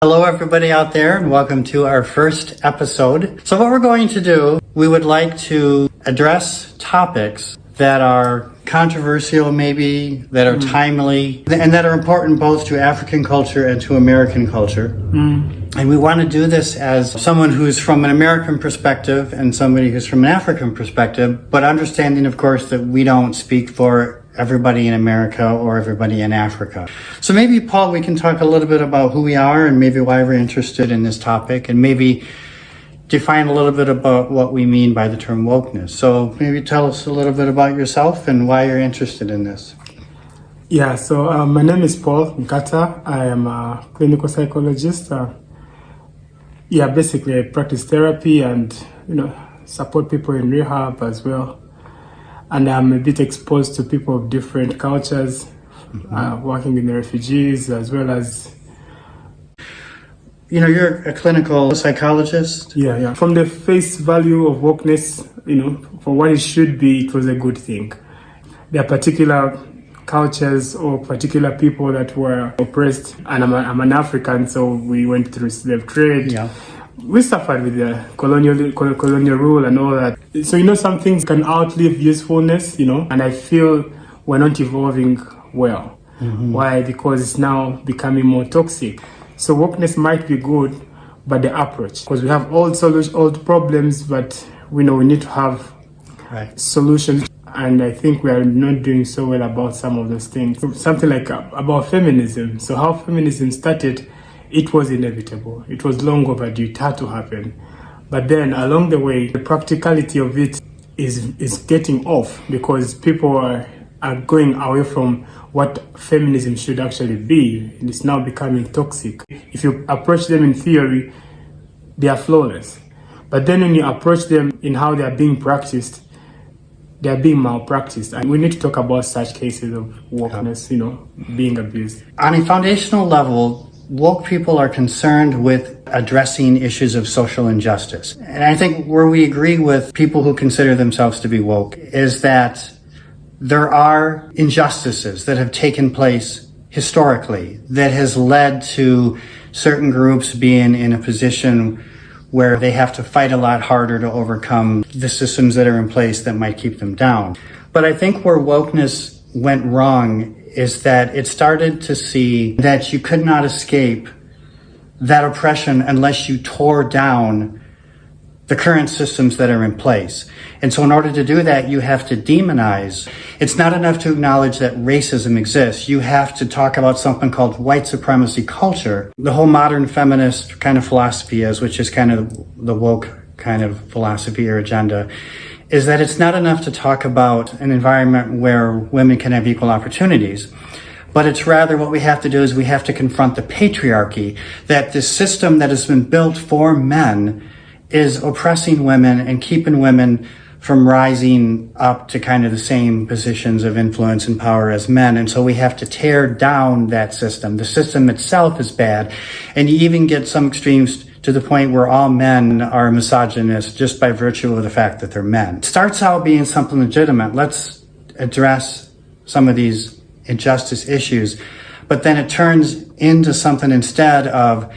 Hello everybody out there and welcome to our first episode. So what we're going to do, we would like to address topics that are controversial maybe, that are timely, and that are important both to African culture and to American culture. And we want to do this as someone who's from an American perspective and somebody who's from an African perspective, but understanding of course that we don't speak for everybody in America or everybody in Africa. So maybe, Paul, we can talk a little bit about who we are and maybe why we're interested in this topic and maybe define a little bit about what we mean by the term wokeness. So maybe tell us a little bit about yourself and why you're interested in this. Yeah, so my name is Paul Nkata. I am a clinical psychologist. Basically I practice therapy and, support people in rehab as well. And I'm a bit exposed to people of different cultures, working with the refugees as well as... You're a clinical psychologist? Yeah. From the face value of wokeness, for what it should be, it was a good thing. There are particular cultures or particular people that were oppressed, and I'm an African, so we went through slave trade. Yeah. We suffered with the colonial rule and all that. So, some things can outlive usefulness, and I feel we're not evolving well. Why? Because it's now becoming more toxic. So wokeness might be good, but the approach, because we have old problems, but we know we need to have solutions. And I think we are not doing so well about some of those things. Something like about feminism. So how feminism started, it was inevitable. It was long overdue. It had to happen. But then along the way, the practicality of it is getting off because people are going away from what feminism should actually be. And it's now becoming toxic. If you approach them in theory, they are flawless. But then when you approach them in how they are being practiced, they are being malpracticed. And we need to talk about such cases of wokeness, being abused. On a foundational level, woke people are concerned with addressing issues of social injustice. And I think where we agree with people who consider themselves to be woke is that there are injustices that have taken place historically that has led to certain groups being in a position where they have to fight a lot harder to overcome the systems that are in place that might keep them down. But I think where wokeness went wrong is that it started to see that you could not escape that oppression unless you tore down the current systems that are in place. And so in order to do that, you have to demonize. It's not enough to acknowledge that racism exists. You have to talk about something called white supremacy culture. The whole modern feminist kind of philosophy is, which is kind of the woke kind of philosophy or agenda, is that it's not enough to talk about an environment where women can have equal opportunities. But it's rather what we have to do is we have to confront the patriarchy, that this system that has been built for men is oppressing women and keeping women from rising up to kind of the same positions of influence and power as men. And so we have to tear down that system. The system itself is bad. And you even get some extremes to the point where all men are misogynist just by virtue of the fact that they're men. It starts out being something legitimate. Let's address some of these injustice issues. But then it turns into something instead of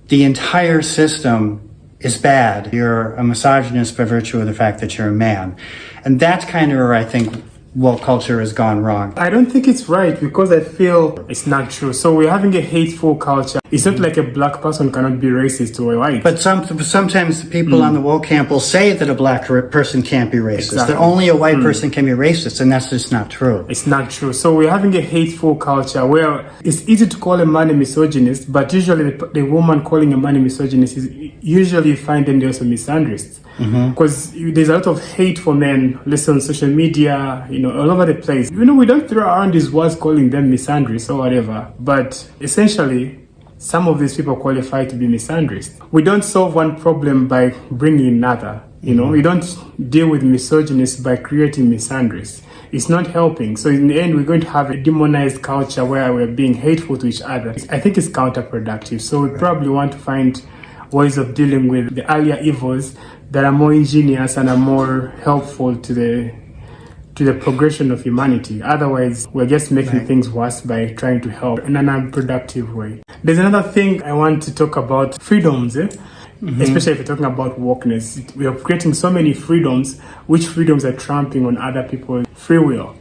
the entire system is bad. You're a misogynist by virtue of the fact that you're a man. And that's kind of where I think woke culture has gone wrong. I don't think it's right because I feel it's not true. So we're having a hateful culture. It's not like a black person cannot be racist to a white. But sometimes people on the woke camp will say that a black person can't be racist, that only a white person can be racist, and that's just not true. It's not true. So we're having a hateful culture where it's easy to call a man a misogynist, but usually the woman calling a man a misogynist is usually you find them also misandrists. Because there's a lot of hate for men, listen on social media, all over the place. We don't throw around these words calling them misandrists or whatever, but essentially, some of these people qualify to be misandrists. We don't solve one problem by bringing another. We don't deal with misogynists by creating misandrists. It's not helping. So in the end, we're going to have a demonized culture where we're being hateful to each other. I think it's counterproductive. So we probably want to find ways of dealing with the earlier evils that are more ingenious and are more helpful to to the progression of humanity. Otherwise, we're just making things worse by trying to help in an unproductive way. There's another thing I want to talk about, freedoms, especially if you're talking about wokeness. We are creating so many freedoms, which freedoms are trampling on other people's free will.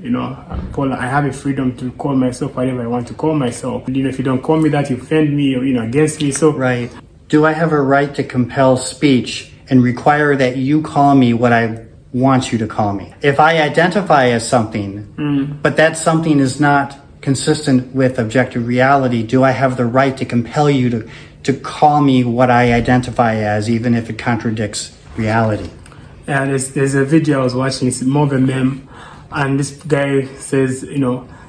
Paul, I have a freedom to call myself whatever I want to call myself. If you don't call me that, you offend me or, against me. So Right. Do I have a right to compel speech and require that you call me what I want you to call me? If I identify as something, but that something is not consistent with objective reality, do I have the right to compel you to call me what I identify as, even if it contradicts reality? Yeah, there's a video I was watching, it's more of a meme, and this guy says,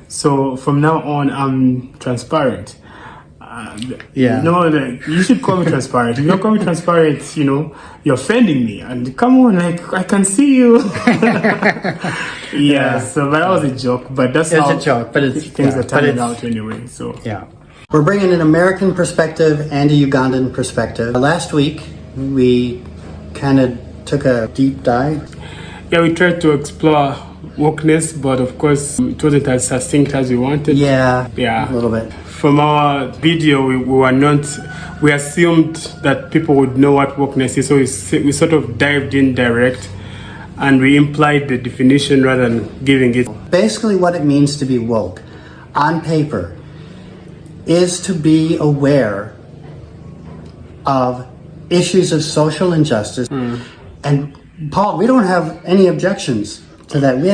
so from now on, I'm transparent. You should call me transparent. If you don't call me transparent, you're offending me. And come on, I can see you. So but that was a joke. But that's a joke, but things are turning out anyway. So we're bringing an American perspective and a Ugandan perspective. Last week, we kind of took a deep dive. Yeah, we tried to explore wokeness, but of course, it wasn't as succinct as we wanted. Yeah, a little bit. From our video, we assumed that people would know what wokeness is, so we sort of dived in direct and we implied the definition rather than giving it. Basically, what it means to be woke, on paper, is to be aware of issues of social injustice. And Paul, we don't have any objections to that. We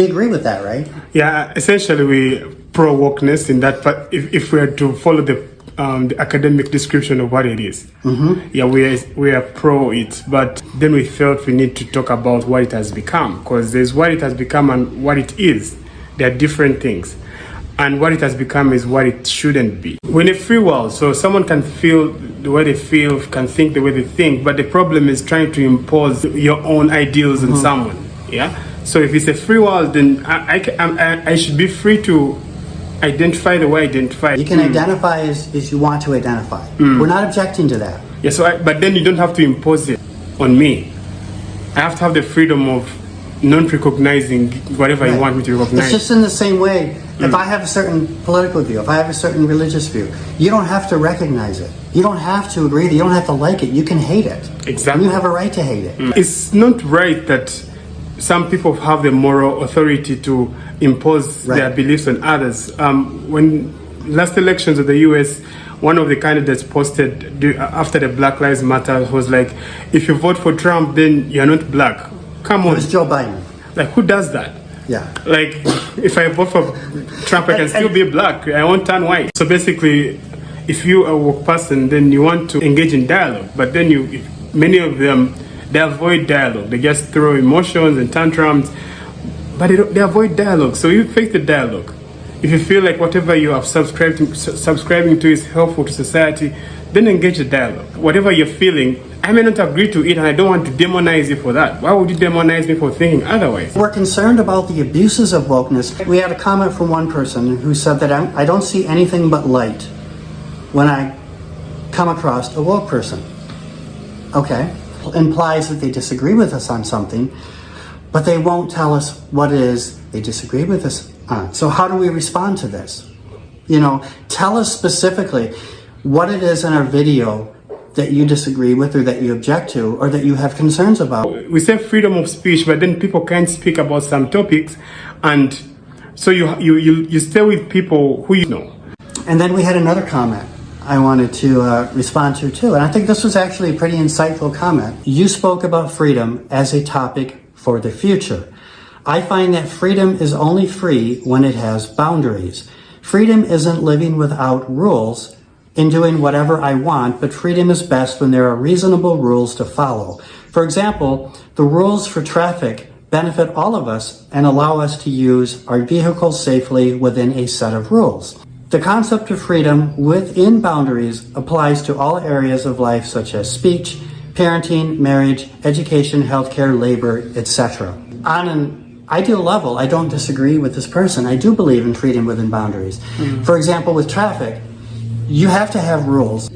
agree with that, right? Yeah, essentially we pro wokeness in that, but if we are to follow the academic description of what it is, we are pro it. But then we felt we need to talk about what it has become, because there's what it has become and what it is. They are different things. And what it has become is what it shouldn't be. We're in a free world, so someone can feel the way they feel, can think the way they think, but the problem is trying to impose your own ideals on someone. So if it's a free world, then I should be free to identify the way I identify. You can identify as you want to identify. We're not objecting to that. Yeah, but then you don't have to impose it on me. I have to have the freedom of non-recognizing whatever you want me to recognize. It's just in the same way. If I have a certain political view, if I have a certain religious view, you don't have to recognize it. You don't have to agree with it. You don't have to like it. You can hate it. Exactly. You have a right to hate it. It's not right that some people have the moral authority to impose their beliefs on others. When last elections of the US, one of the candidates posted after the Black Lives Matter was like, if you vote for Trump, then you're not black. Come on. It was Joe Biden. Like, who does that? Yeah. Like, if I vote for Trump, I can still be black. I won't turn white. So basically, if you're a woke person, then you want to engage in dialogue. But then many of them, they avoid dialogue. They just throw emotions and tantrums, but they avoid dialogue. So you face the dialogue. If you feel like whatever you are subscribing to is helpful to society, then engage the dialogue. Whatever you're feeling, I may not agree to it, and I don't want to demonize you for that. Why would you demonize me for thinking otherwise? We're concerned about the abuses of wokeness. We had a comment from one person who said that I don't see anything but light when I come across a woke person. Okay. Implies that they disagree with us on something, but they won't tell us what it is they disagree with us on. So how do we respond to this? Tell us specifically what it is in our video that you disagree with, or that you object to, or that you have concerns about. We say freedom of speech, but then people can't speak about some topics, and so you stay with people who you know. And then we had another comment I wanted to respond to too, and I think this was actually a pretty insightful comment. You spoke about freedom as a topic for the future. I find that freedom is only free when it has boundaries. Freedom isn't living without rules in doing whatever I want, but freedom is best when there are reasonable rules to follow. For example, the rules for traffic benefit all of us and allow us to use our vehicles safely within a set of rules. The concept of freedom within boundaries applies to all areas of life such as speech, parenting, marriage, education, healthcare, labor, etc. On an ideal level, I don't disagree with this person. I do believe in freedom within boundaries. For example, with traffic, You have to have rules.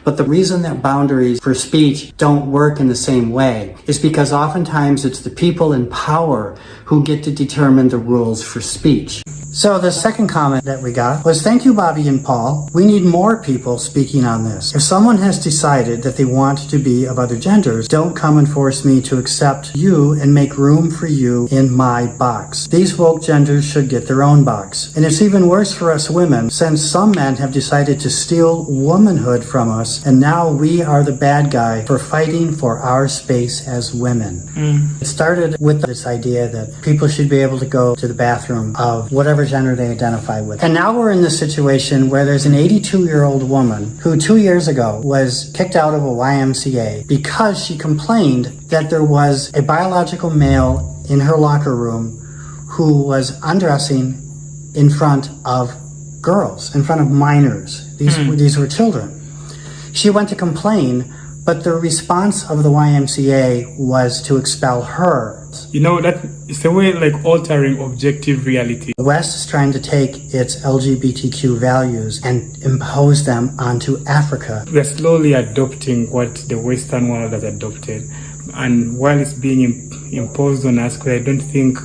But the reason that boundaries for speech don't work in the same way is because oftentimes it's the people in power who get to determine the rules for speech. So the second comment that we got was, thank you, Bobby and Paul. We need more people speaking on this. If someone has decided that they want to be of other genders, don't come and force me to accept you and make room for you in my box. These woke genders should get their own box. And it's even worse for us women, since some men have decided to steal womanhood from us, and now we are the bad guy for fighting for our space as women. It started with this idea that people should be able to go to the bathroom of whatever gender they identify with. And now we're in this situation where there's an 82-year-old woman who 2 years ago was kicked out of a YMCA because she complained that there was a biological male in her locker room who was undressing in front of girls, in front of minors. These were children. She went to complain, but the response of the YMCA was to expel her. You know, that it's a way like altering objective reality. The West is trying to take its LGBTQ values and impose them onto Africa. We are slowly adopting what the Western world has adopted. And while it's being imposed on us, because I don't think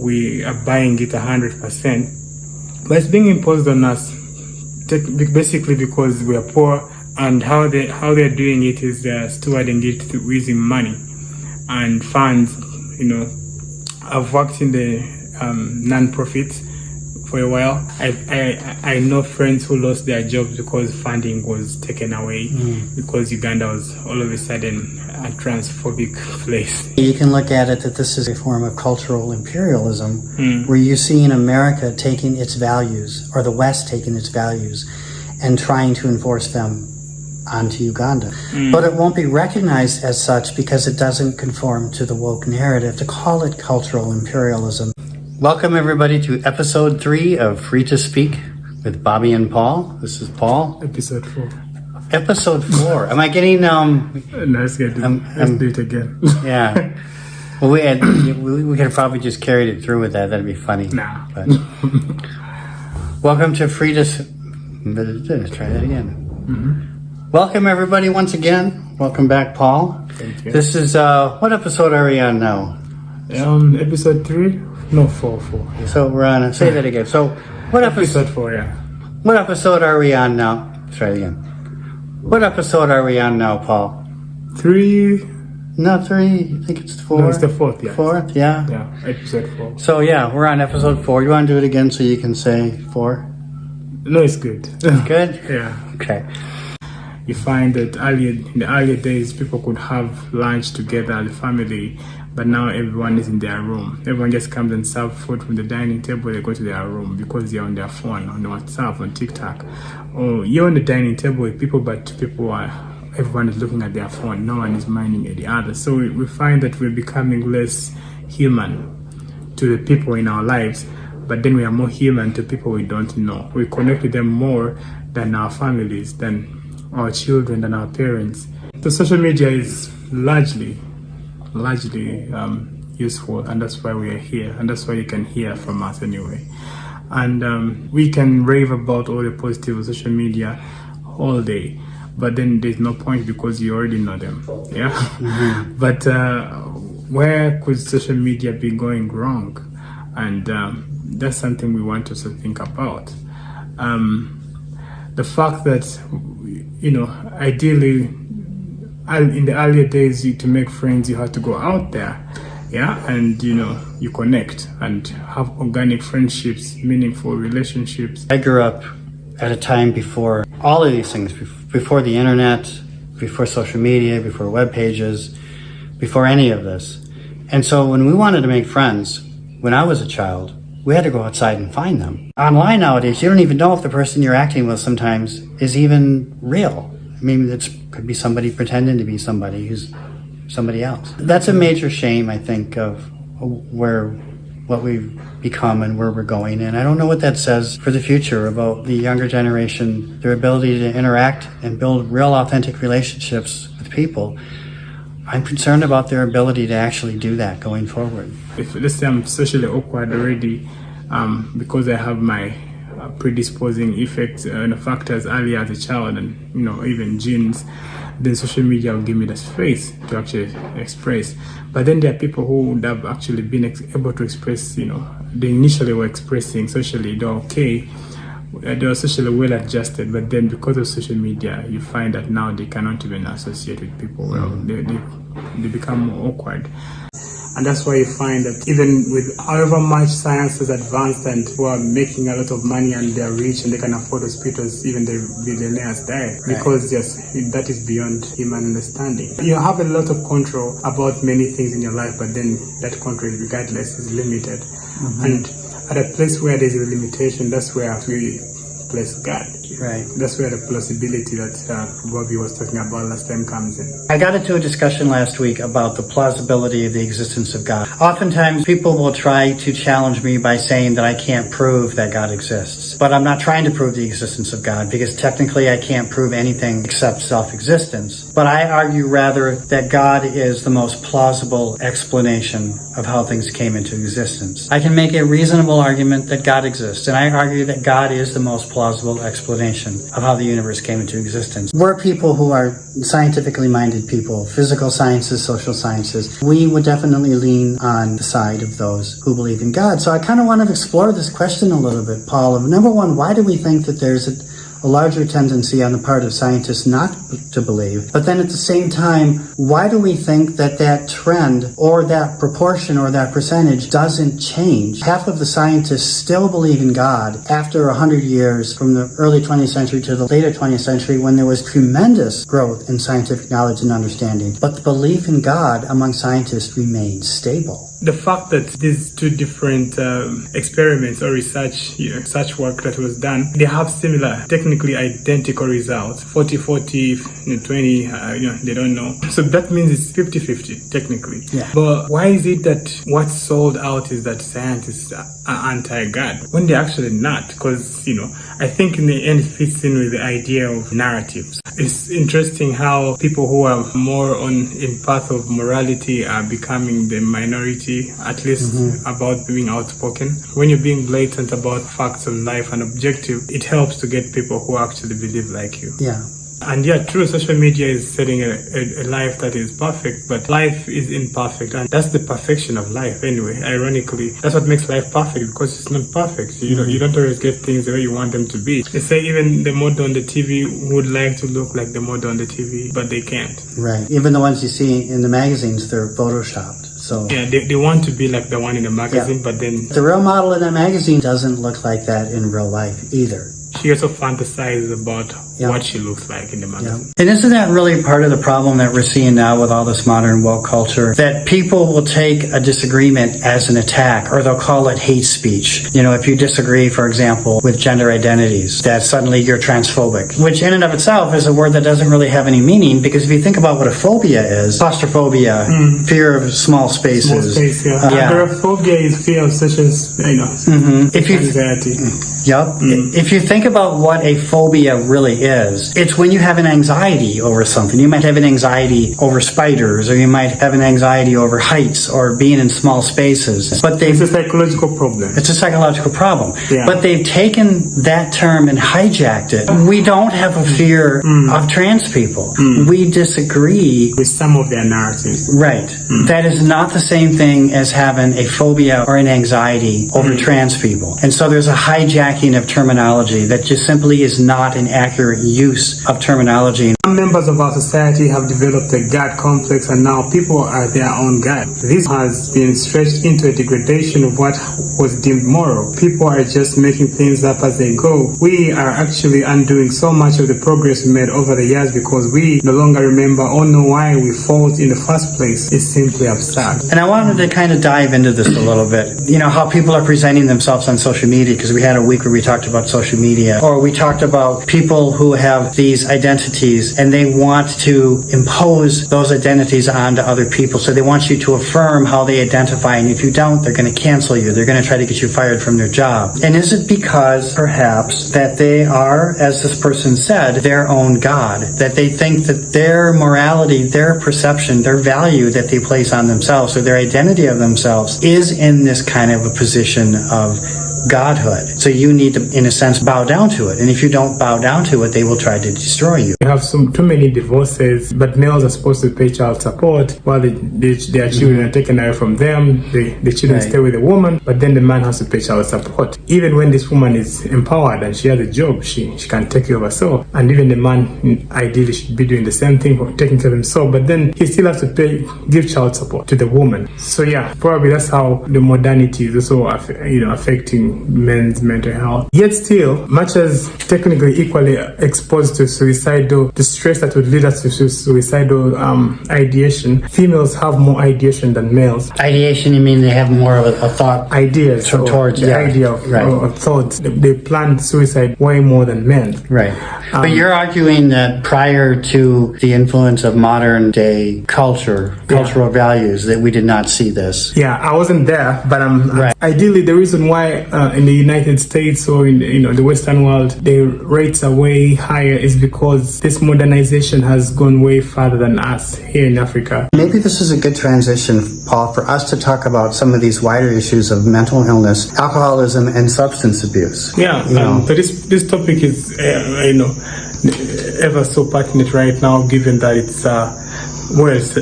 we are buying it 100%, but it's being imposed on us basically because we are poor, and how they're doing it is they're stewarding it through using money and funds. You know, I've worked in the non-profits for a while. I know friends who lost their jobs because funding was taken away because Uganda was all of a sudden a transphobic place. You can look at it that this is a form of cultural imperialism where you see in America taking its values, or the West taking its values and trying to enforce them onto Uganda. But it won't be recognized as such because it doesn't conform to the woke narrative to call it cultural imperialism. Welcome everybody to episode 3 of Free to Speak with Bobby and Paul. This is Paul. Episode 4. Episode 4. Am I getting No, let's do it again. Yeah. Well, we could have probably just carried it through with that. That'd be funny. Nah. But welcome to Free to Let's try that again. Welcome everybody once again. Welcome back, Paul. Thank you. This is what episode are we on now? Episode 3? No, 4. Yeah. So we're on. Say that again. So what Episode 4, yeah. What episode are we on now? Let's try it again. What episode are we on now, Paul? 3. No, 3. I think it's 4. No, it's the 4th, yeah. 4th, yeah. Yeah, episode 4. So yeah, we're on episode 4. You want to do it again so you can say 4? No, it's good. Good? Yeah. Okay. You find that in the earlier days, people could have lunch together as a family, but now everyone is in their room. Everyone just comes and serves food from the dining table. They go to their room because they're on their phone, on WhatsApp, on TikTok. Or you're on the dining table with people, but everyone is looking at their phone. No one is minding the other. So we find that we're becoming less human to the people in our lives, but then we are more human to people we don't know. We connect with them more than our families, than our children, than our parents. So social media is largely useful, and that's why we are here, and that's why you can hear from us anyway. And we can rave about all the positive of social media all day, but then there's no point because you already know them. Yeah. But where could social media be going wrong? And that's something we want to also think about. The fact that, ideally, in the earlier days, to make friends, you had to go out there, and you connect and have organic friendships, meaningful relationships. I grew up at a time before all of these things, before the internet, before social media, before web pages, before any of this. And so when we wanted to make friends, when I was a child, we had to go outside and find them. Online nowadays, you don't even know if the person you're acting with sometimes is even real. I mean, it could be somebody pretending to be somebody who's somebody else. That's a major shame, I think, of what we've become and where we're going. And I don't know what that says for the future about the younger generation, their ability to interact and build real authentic relationships with people. I'm concerned about their ability to actually do that going forward. If let's say I'm socially awkward already, because I have my predisposing effects and factors earlier as a child, and even genes, then social media will give me the space to actually express. But then there are people who would have actually been able to express, they initially were expressing socially, they're okay, they were socially well adjusted, but then because of social media, you find that now they cannot even associate with people well. They become more awkward. And that's why you find that even with however much science has advanced and who are making a lot of money and they're rich and they can afford hospitals, even the billionaires die, because that is beyond human understanding. You have a lot of control about many things in your life, but then that control, regardless, is limited. And at a place where there's a limitation, that's where we place God. Right. That's where the plausibility that Bobby was talking about last time comes in. I got into a discussion last week about the plausibility of the existence of God. Oftentimes, people will try to challenge me by saying that I can't prove that God exists. But I'm not trying to prove the existence of God, because technically I can't prove anything except self-existence. But I argue rather that God is the most plausible explanation of how things came into existence. I can make a reasonable argument that God exists, and I argue that God is the most plausible explanation of how the universe came into existence. We're people who are scientifically minded people, physical sciences, social sciences. We would definitely lean on the side of those who believe in God. So I kind of want to explore this question a little bit, Paul, of number one, why do we think that there's a larger tendency on the part of scientists not to believe? But then at the same time, why do we think that that trend or that proportion or that percentage doesn't change? Half of the scientists still believe in God after 100 years, from the early 20th century to the later 20th century, when there was tremendous growth in scientific knowledge and understanding. But the belief in God among scientists remains stable. The fact that these two different experiments or research work that was done, they have similar, technically identical results. 40-40, 20, they don't know. So that means it's 50-50, technically. Yeah. But why is it that what's sold out is that scientists are anti-God, when they're actually not? Because, I think in the end it fits in with the idea of narratives. It's interesting how people who are more in path of morality are becoming the minority, at least about being outspoken. When you're being blatant about facts of life and objective, it helps to get people who actually believe like you. Yeah. And true, social media is setting a life that is perfect, but life is imperfect, and that's the perfection of life anyway. Ironically, that's what makes life perfect, because it's not perfect. You don't always get things the way you want them to be. They say even the model on the TV would like to look like the model on the TV, but they can't. Right. Even the ones you see in the magazines, they're photoshopped. So they want to be like the one in the magazine, but then the real model in that magazine doesn't look like that in real life either. She also fantasizes about what she looks like in the magazine. And isn't that really part of the problem that we're seeing now with all this modern woke culture? That people will take a disagreement as an attack, or they'll call it hate speech. If you disagree, for example, with gender identities, that suddenly you're transphobic, which in and of itself is a word that doesn't really have any meaning, because if you think about what a phobia is, claustrophobia, fear of small spaces. Small space, Agoraphobia is fear of such as, anxiety. If you think about what a phobia really is, it's when you have an anxiety over something. You might have an anxiety over spiders, or you might have an anxiety over heights or being in small spaces. But it's a psychological problem. It's a psychological problem. Yeah. But they've taken that term and hijacked it. We don't have a fear of trans people. We disagree with some of their narratives. Right. That is not the same thing as having a phobia or an anxiety over trans people. And so there's a hijacking of terminology that just simply is not an accurate use of terminology. Some members of our society have developed a God complex, and now people are their own God. This has been stretched into a degradation of what was deemed moral. People are just making things up as they go. We are actually undoing so much of the progress we made over the years because we no longer remember or know why we fought in the first place. It's simply absurd. And I wanted to kind of dive into this a little bit. How people are presenting themselves on social media, because we had a week where we talked about social media, or we talked about people who have these identities and they want to impose those identities onto other people. So they want you to affirm how they identify, and if you don't, they're going to cancel you. They're going to try to get you fired from their job. And is it because perhaps that they are, as this person said, their own God, that they think that their morality, their perception, their value that they place on themselves, or their identity of themselves, is in this kind of a position of godhood. So you need to, in a sense, bow down to it. And if you don't bow down to it, they will try to destroy you. We have too many divorces, but males are supposed to pay child support while their children are taken away from them. The children stay with the woman, but then the man has to pay child support. Even when this woman is empowered and she has a job, she can take care of herself. And even the man ideally should be doing the same thing for taking care of himself, but then he still has to give child support to the woman. So yeah, probably that's how the modernity is also affecting men's mental health. Yet still, much as technically equally exposed to suicidal, the stress that would lead us to suicidal ideation, females have more ideation than males. Ideation, you mean they have more of a thought? Ideas towards the idea of thoughts. They plan suicide way more than men. Right. But you're arguing that prior to the influence of modern day cultural values, that we did not see this. Yeah, I wasn't there, but ideally the reason why in the United States or in the Western world the rates are way higher is because this modernization has gone way farther than us here in Africa. Maybe this is a good transition, Paul, for us to talk about some of these wider issues of mental illness, alcoholism, and substance abuse. Yeah, so this topic is ever so pertinent right now, given that it's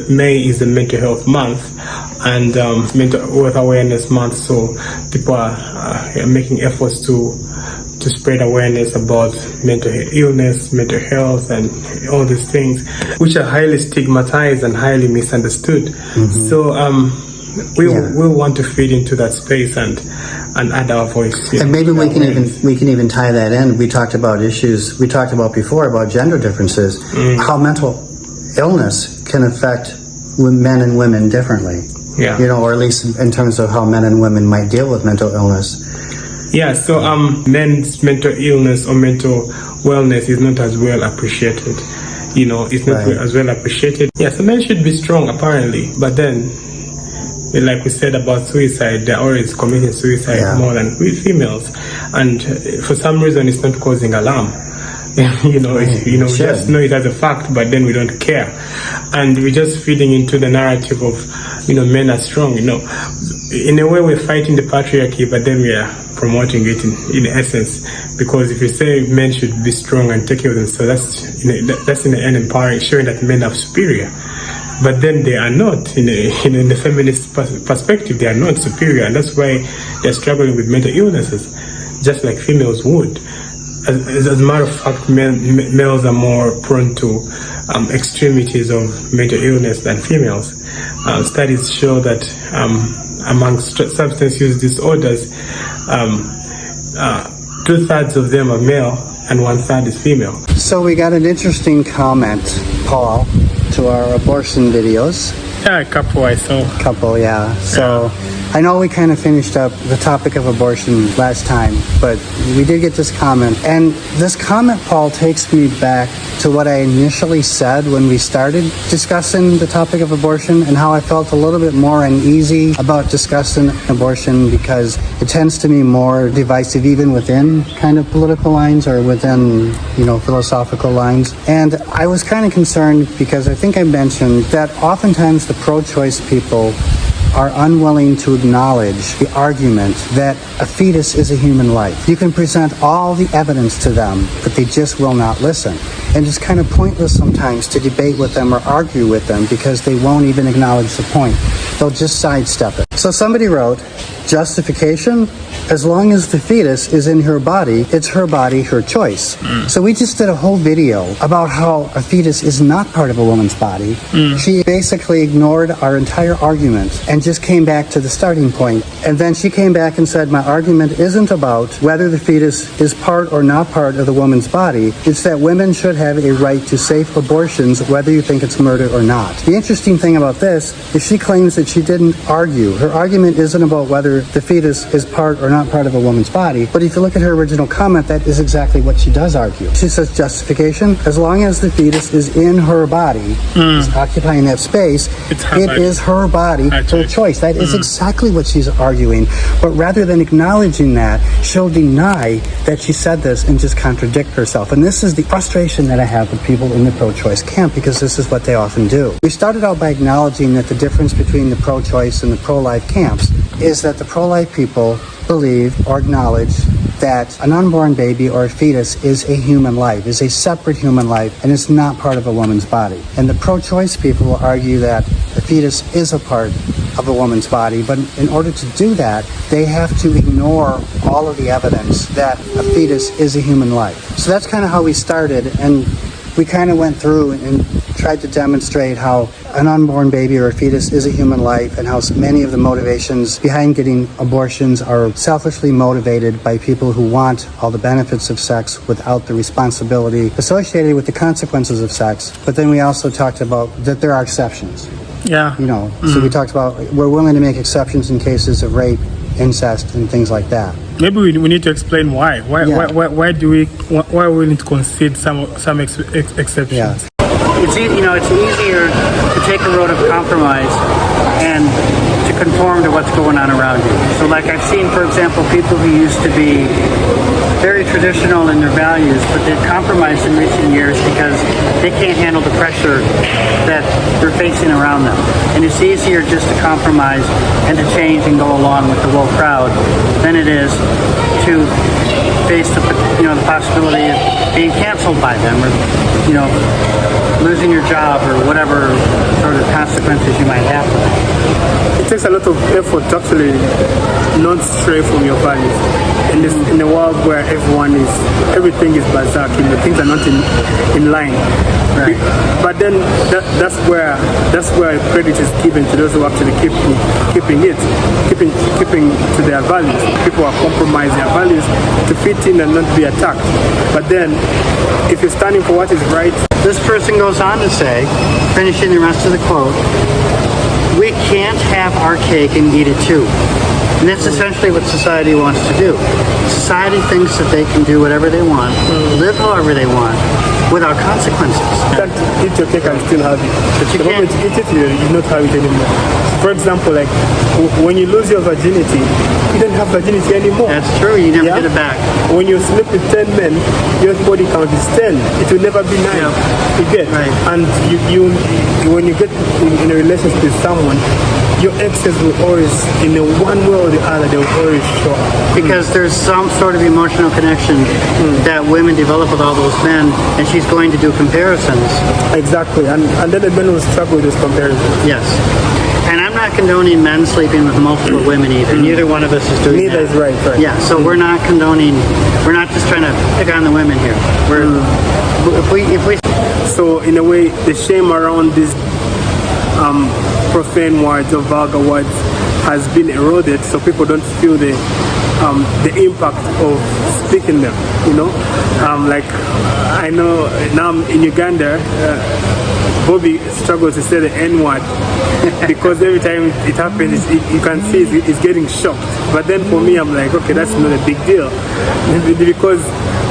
May is the Mental Health Month and Mental Health Awareness Month, so people are making efforts to spread awareness about mental illness, mental health, and all these things, which are highly stigmatized and highly misunderstood. So we want to feed into that space and add our voice. And maybe we can even tie that in. We talked about issues we talked about before about gender differences, how mental illness can affect men and women differently. Or at least in terms of how men and women might deal with mental illness. Yeah, so men's mental illness or mental wellness is not as well appreciated. It's not as well appreciated. Yeah, so men should be strong apparently, but then, like we said about suicide, they're always committing suicide more than we females, and for some reason it's not causing alarm. We just know it as a fact, but then we don't care, and we're just feeding into the narrative of men are strong. In a way we're fighting the patriarchy, but then we are promoting it in essence, because if you say men should be strong and take care of themselves, that's in the end empowering, showing that men are superior. But then they are not, in the feminist perspective, they are not superior, and that's why they're struggling with mental illnesses, just like females would. As a matter of fact, males are more prone to extremities of mental illness than females. Studies show that amongst substance use disorders, 2/3 of them are male and 1/3 is female. So we got an interesting comment, Paul, to our abortion videos. Yeah, a couple I saw. So I know we kind of finished up the topic of abortion last time, but we did get this comment. And this comment, Paul, takes me back to what I initially said when we started discussing the topic of abortion, and how I felt a little bit more uneasy about discussing abortion because it tends to be more divisive even within kind of political lines or within, philosophical lines. And I was kind of concerned because I think I mentioned that oftentimes the pro-choice people are unwilling to acknowledge the argument that a fetus is a human life. You can present all the evidence to them, but they just will not listen. And it's kind of pointless sometimes to debate with them or argue with them because they won't even acknowledge the point. They'll just sidestep it. So somebody wrote, justification, as long as the fetus is in her body, it's her body, her choice. So we just did a whole video about how a fetus is not part of a woman's body. She basically ignored our entire argument and just came back to the starting point. And then she came back and said, my argument isn't about whether the fetus is part or not part of the woman's body. It's that women should have a right to safe abortions, whether you think it's murder or not. The interesting thing about this is she claims that she didn't argue. Her argument isn't about whether the fetus is part or not part of a woman's body, but if you look at her original comment, that is exactly what she does argue. She says justification, as long as the fetus is in her body, is occupying that space, it is her body, her choice. That is exactly what she's arguing, but rather than acknowledging that, she'll deny that she said this and just contradict herself. And this is the frustration that I have with people in the pro-choice camp, because this is what they often do. We started out by acknowledging that the difference between the pro-choice and the pro-life camps is that the pro-life people believe or acknowledge that an unborn baby or a fetus is a human life, is a separate human life, and is not part of a woman's body. And the pro-choice people will argue that the fetus is a part of a woman's body, but in order to do that, they have to ignore all of the evidence that a fetus is a human life. So that's kind of how we started, and we kind of went through and tried to demonstrate how an unborn baby or a fetus is a human life, and how many of the motivations behind getting abortions are selfishly motivated by people who want all the benefits of sex without the responsibility associated with the consequences of sex. But then we also talked about that there are exceptions. Yeah. So we talked about we're willing to make exceptions in cases of rape, incest, and things like that. Maybe we need to explain why. Why are we need to concede some exceptions? Yeah. It's easier to take a road of compromise and to conform to what's going on around you. So like I've seen, for example, people who used to be very traditional in their values, but they've compromised in recent years because they can't handle the pressure that they're facing around them. And it's easier just to compromise and to change and go along with the woke crowd than it is to face the possibility of being canceled by them, or losing your job, or whatever sort of consequences you might have for that. It takes a lot of effort to actually not stray from your values. In a world where everything is berserk, things are not in line. Right. But then that's where credit is given to those who actually keeping to their values. People are compromising their values to fit in and not be attacked. But then, if you're standing for what is right. This person goes on to say, finishing the rest of the quote, "We can't have our cake and eat it too." And that's essentially what society wants to do. Society thinks that they can do whatever they want, live however they want, without consequences. You can't eat your cake and still have it. But you the moment can't. you eat it, you not have it anymore. For example, like when you lose your virginity, you don't have virginity anymore. That's true, you never get it back. When you sleep with 10 men, your body count is 10. It will never be 9. Yeah. You get? Right. And you when you get in a relationship with someone, your exes will always, in one way or the other, they will always show up. Because there's some sort of emotional connection that women develop with all those men, and she's going to do comparisons. Exactly. And then the men will struggle with this comparison. Yes. And I'm not condoning men sleeping with multiple women either. Neither one of us is doing Neither that. is right. Yeah, so we're not condoning, we're not just trying to pick on the women here. If we So in a way, the shame around these profane words or vulgar words has been eroded, so people don't feel the impact of speaking them. Like I know now in Uganda, Bobby struggles to say the N-word because every time it happens, you can see it's getting shocked. But then for me, I'm like, okay, that's not a big deal, because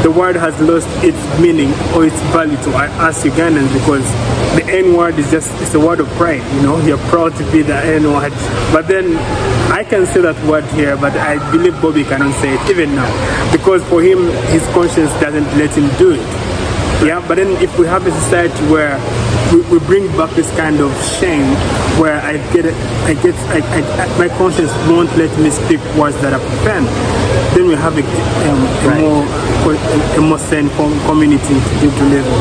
the word has lost its meaning or its value to us Ugandans, because the N-word is it's a word of pride. You're proud to be the N-word. But then I can say that word here, but I believe Bobby cannot say it even now, because for him, his conscience doesn't let him do it. Yeah, but then if we have a society where we bring back this kind of shame, where my conscience won't let me speak words that are profane, then we have a more sane community to live in.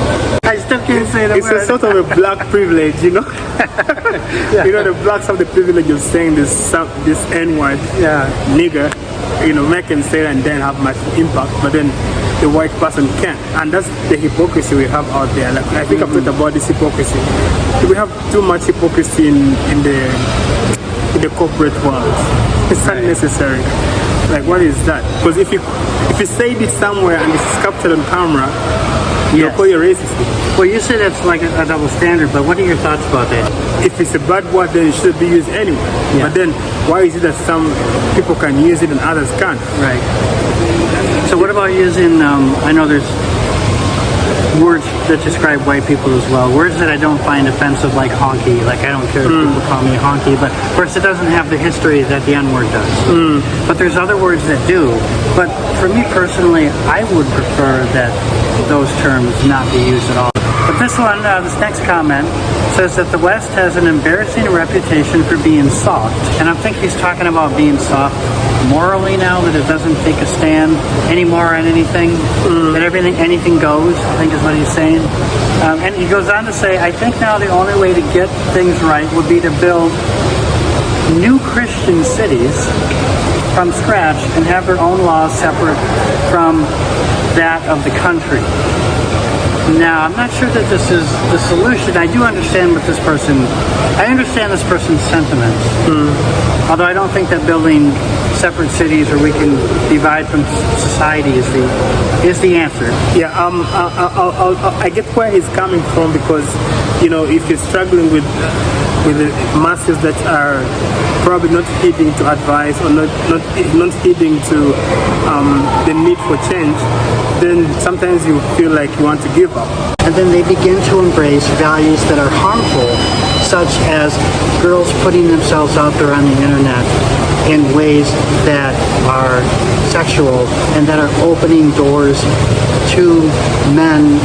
I still can't say the It's word. a sort of a black privilege, Yeah. The blacks have the privilege of saying this N-word, nigger. Men can say it and then have much impact, but then the white person can't. And that's the hypocrisy we have out there. Like, I think I've thought about this hypocrisy. We have too much hypocrisy in the corporate world. It's unnecessary. Like, what is that? Because if you say it somewhere and it's captured on camera, you'll call you racist. Well, you say that's like a double standard, but what are your thoughts about that? If it's a bad word, then it should be used anyway. Yeah. But then, why is it that some people can use it and others can't? Right. So what about using, I know there's words that describe white people as well, words that I don't find offensive, like honky. Like, I don't care if people call me honky, but of course it doesn't have the history that the N-word does. But there's other words that do. But for me personally, I would prefer that those terms not be used at all. But this one, this next comment, says that the West has an embarrassing reputation for being soft. And I think he's talking about being soft morally now, that it doesn't take a stand anymore on anything, that anything goes, I think is what he's saying. And he goes on to say, I think now the only way to get things right would be to build new Christian cities from scratch and have their own laws separate from that of the country. Now, I'm not sure that this is the solution. I do understand I understand this person's sentiments. Although I don't think that building separate cities where we can divide from society is the answer. Yeah, I get where he's coming from, because, if you're struggling with the masses that are probably not heeding to advice, or not heeding to the need for change, then sometimes you feel like you want to give up. And then they begin to embrace values that are harmful, such as girls putting themselves out there on the internet in ways that are sexual and that are opening doors to men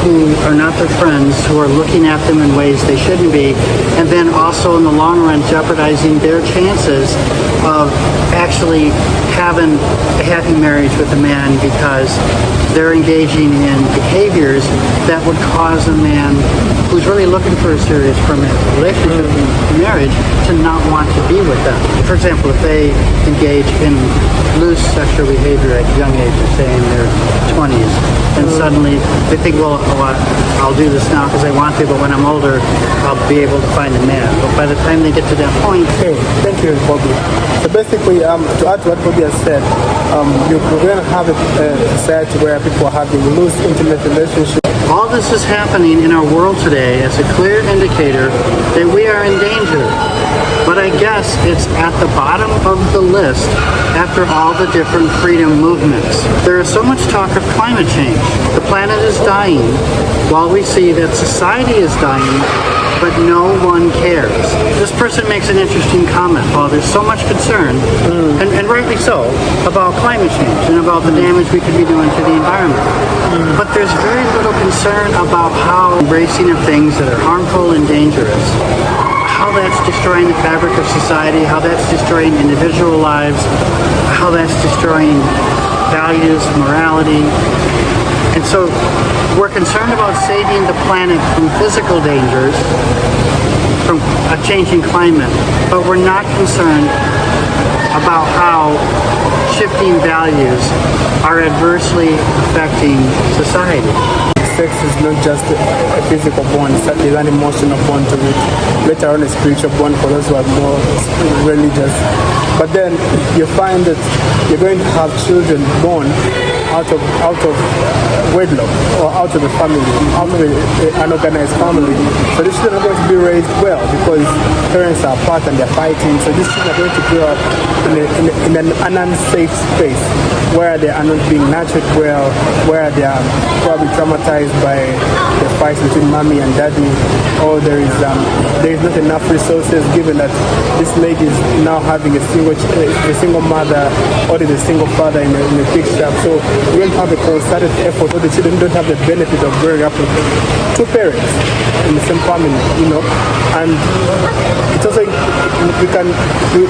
who are not their friends, who are looking at them in ways they shouldn't be, and then also in the long run jeopardizing their chances of actually having a happy marriage with a man, because they're engaging in behaviors that would cause a man who's really looking for a serious permanent relationship and marriage to not want to be with them. For example, if they engage in loose sexual behavior at young ages, say in their 20s, and suddenly they think, well, I'll do this now because I want to, but when I'm older, I'll be able to find a man. But by the time they get to that point... Okay, thank you, Bobby. So basically, to add to what Bobby has said, you're going to have a society where people are having loose, intimate relationships. All this is happening in our world today as a clear indicator that we are in danger. But I guess it's at the bottom of the list after all the different freedom movements. There is so much talk of climate change. The planet is dying, while we see that society is dying, but no one cares. This person makes an interesting comment. While there's so much concern, and rightly so, about climate change and about the damage we could be doing to the environment. But there's very little concern about how embracing of things that are harmful and dangerous, how that's destroying the fabric of society, how that's destroying individual lives, how that's destroying values, morality. And so we're concerned about saving the planet from physical dangers, from a changing climate, but we're not concerned about how shifting values are adversely affecting society. Sex is not just a physical bond, it's an emotional bond to it. Later on a spiritual bond for those who are more religious. But then you find that you're going to have children born out of wedlock, or out of the family, out of an organized family. So these children are going to be raised well because parents are apart and they're fighting. So these children are going to grow up in an unsafe space where they are not being nurtured well, where they are probably traumatized by the fights between mommy and daddy, or there is not enough resources, given that this lady is now having a single mother, or there's a single father in a big shop. So we don't have a concerted effort, or the children don't have the benefit of growing up with two parents in the same family, and it's also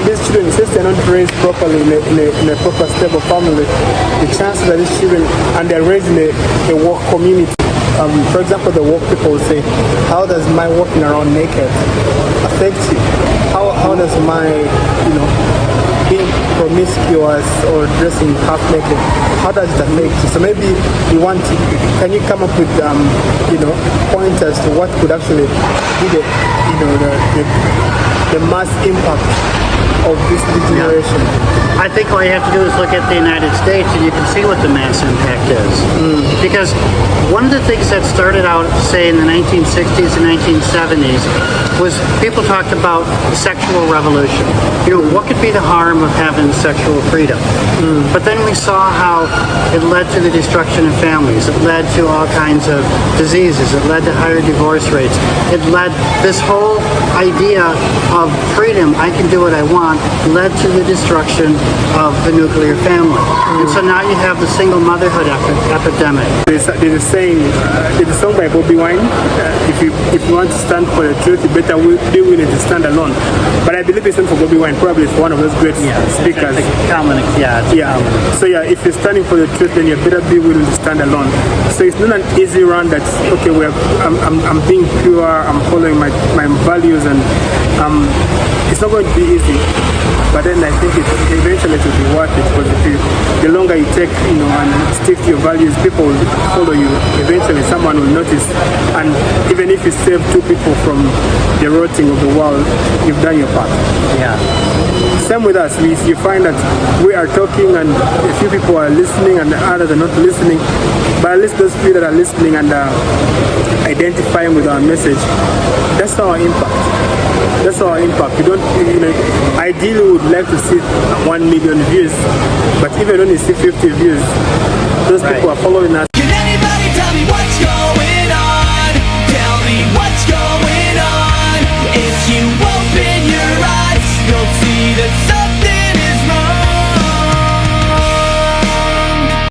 these children, since they're not raised properly in a proper stable family, the chances that these children, and they're raised in a work community. For example, the work people will say, how does my walking around naked affect you? How does my, being promiscuous or dressing half naked, how does it affect you? So maybe can you come up with, pointers to what could actually be the mass impact of this generation? I think all you have to do is look at the United States and you can see what the mass impact is. Because one of the things that started out, say, in the 1960s and 1970s was people talked about sexual revolution. What could be the harm of having sexual freedom? But then we saw how it led to the destruction of families. It led to all kinds of diseases. It led to higher divorce rates. It led, this whole idea of freedom, I can do what I want, led to the destruction of the nuclear family. And so now you have the single motherhood epidemic. There's a saying, there's a song by Bobby Wine, if you want to stand for the truth, you better be willing to stand alone. But I believe it's not for Bobby Wine, probably it's one of those great speakers. It's common, So if you're standing for the truth, then you better be willing to stand alone. So it's not an easy run that's, okay, I'm being pure, I'm following my values, and it's not going to be easy. But then I think eventually it will be worth it, because the longer you take, and stick to your values, people will follow you. Eventually someone will notice, and even if you save 2 people from the rotting of the world, you've done your part. Yeah. Same with us. You find that we are talking and a few people are listening and others are not listening, but at least those few that are listening and identifying with our message, that's our impact. That's our impact. We don't, ideally we would like to see 1 million views, but even when you see 50 views, those people are following us